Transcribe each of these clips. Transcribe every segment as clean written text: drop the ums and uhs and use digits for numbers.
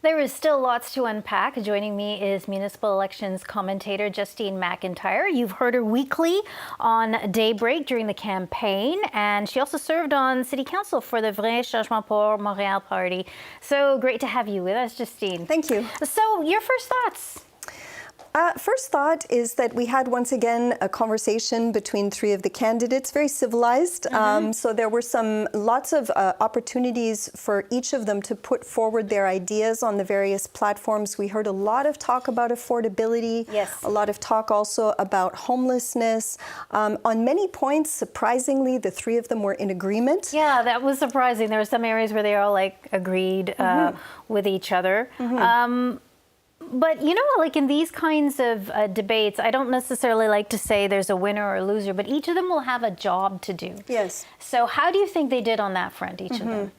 There is still lots to unpack. Joining me is municipal elections commentator Justine McIntyre. You've heard her weekly on Daybreak during the campaign, and she also served on City Council for the Vrai Changement Pour Montréal party. So great to have you with us, Justine. Thank you. So your first thoughts? First thought is that we had once again a conversation between three of the candidates, very civilized. So there were lots of opportunities for each of them to put forward their ideas on the various platforms. We heard a lot of talk about affordability, a lot of talk also about homelessness. On many points, surprisingly, the three of them were in agreement. Yeah, that was surprising. There were some areas where they all agreed with each other. But, you know, like in these kinds of debates, I don't necessarily like to say there's a winner or a loser, but each of them will have a job to do. Yes. So how do you think they did on that front, each of them?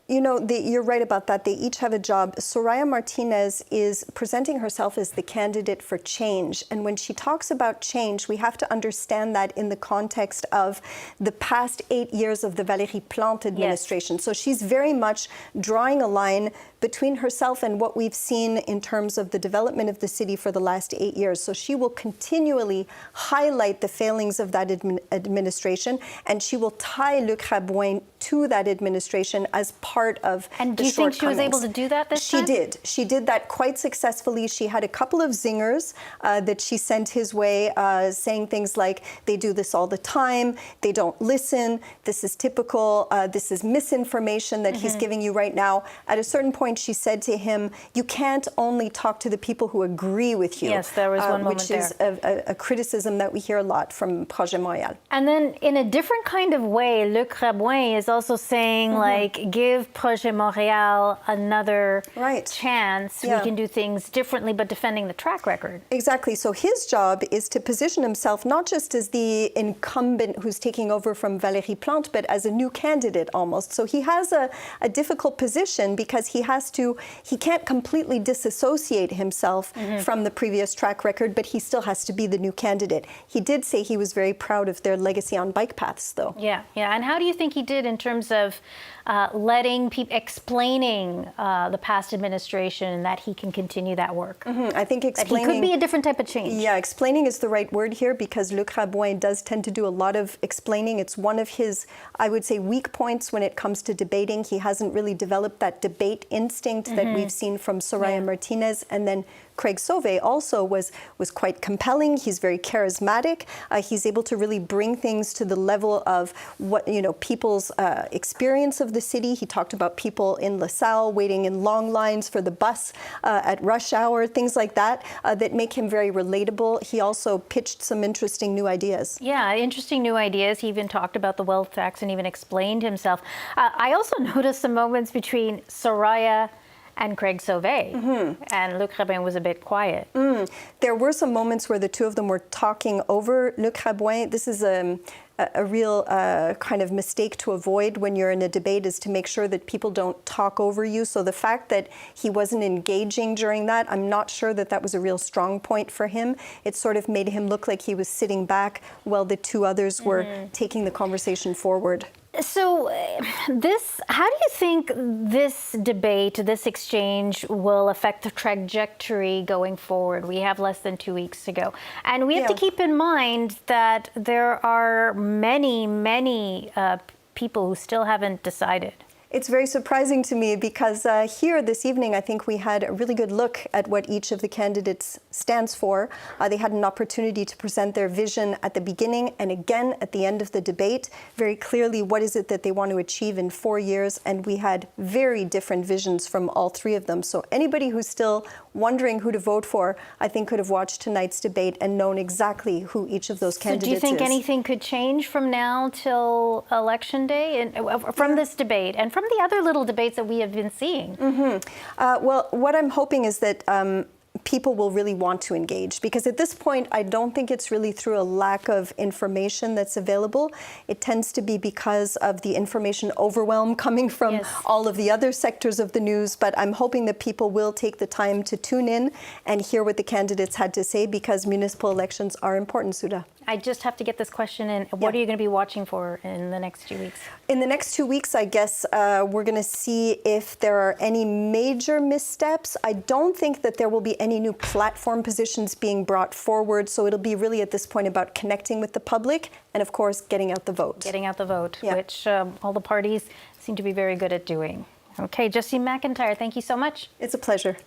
You know, you're right about that. They each have a job. Soraya Martinez is presenting herself as the candidate for change. And when she talks about change, we have to understand that in the context of the past 8 years of the Valérie Plante administration. So she's very much drawing a line between herself and what we've seen in terms of the development of the city for the last 8 years. So she will continually highlight the failings of that administration, and she will tie Le Crabouin to that administration as part of And do you think she was able to do that this time? She did. She did that quite successfully. She had a couple of zingers that she sent his way, saying things like, they do this all the time, they don't listen, this is typical, this is misinformation that he's giving you right now. At a certain point, she said to him, you can't only talk to the people who agree with you. Yes, there was one moment which is a criticism that we hear a lot from Projet Montréal. And then in a different kind of way, Le Crabouin is also saying, like, give Projet Montréal another chance. We can do things differently, but defending the track record. Exactly. So his job is to position himself not just as the incumbent who's taking over from Valérie Plante, but as a new candidate almost. So he has a difficult position because he can't completely disassociate himself from the previous track record, but he still has to be the new candidate. He did say he was very proud of their legacy on bike paths, though. Yeah. And how do you think he did in terms of letting people, explaining the past administration that he can continue that work? I think explaining... That he could be a different type of change. Yeah, explaining is the right word here because Le Crabouin does tend to do a lot of explaining. It's one of his, I would say, weak points when it comes to debating. He hasn't really developed that debate instinct that we've seen from Soraya Martinez. And then Craig Sauvé also was quite compelling. He's very charismatic. He's able to really bring things to the level of what, you know, people's experience of the city. He talked about people in LaSalle waiting in long lines for the bus at rush hour, things like that, that make him very relatable. He also pitched some interesting new ideas. Yeah, interesting new ideas. He even talked about the wealth tax and even explained himself. I also noticed some moments between Soraya and Craig Sauvé, and Le Crabouin was a bit quiet. There were some moments where the two of them were talking over Le Crabouin. This is a real kind of mistake to avoid when you're in a debate, is to make sure that people don't talk over you. So the fact that he wasn't engaging during that, I'm not sure that that was a real strong point for him. It sort of made him look like he was sitting back while the two others were taking the conversation forward. So how do you think this debate, this exchange will affect the trajectory going forward? We have less than 2 weeks to go. And we have to keep in mind that there are many people who still haven't decided. It's very surprising to me because here this evening, I think we had a really good look at what each of the candidates stands for. They had an opportunity to present their vision at the beginning and again at the end of the debate, very clearly what is it that they want to achieve in 4 years. And we had very different visions from all three of them. So anybody who's still wondering who to vote for, I think could have watched tonight's debate and known exactly who each of those candidates is. So do you think anything could change from now till Election Day, and from this debate and from the other little debates that we have been seeing? Well, what I'm hoping is that people will really want to engage, because at this point, I don't think it's really through a lack of information that's available. It tends to be because of the information overwhelm coming from all of the other sectors of the news. But I'm hoping that people will take the time to tune in and hear what the candidates had to say, because municipal elections are important, Sudha. I just have to get this question in. What are you going to be watching for in the next 2 weeks? In the next 2 weeks, I guess we're going to see if there are any major missteps. I don't think that there will be any new platform positions being brought forward, so it'll be really at this point about connecting with the public and, of course, getting out the vote. Getting out the vote, which all the parties seem to be very good at doing. Okay, Justine McIntyre, thank you so much. It's a pleasure.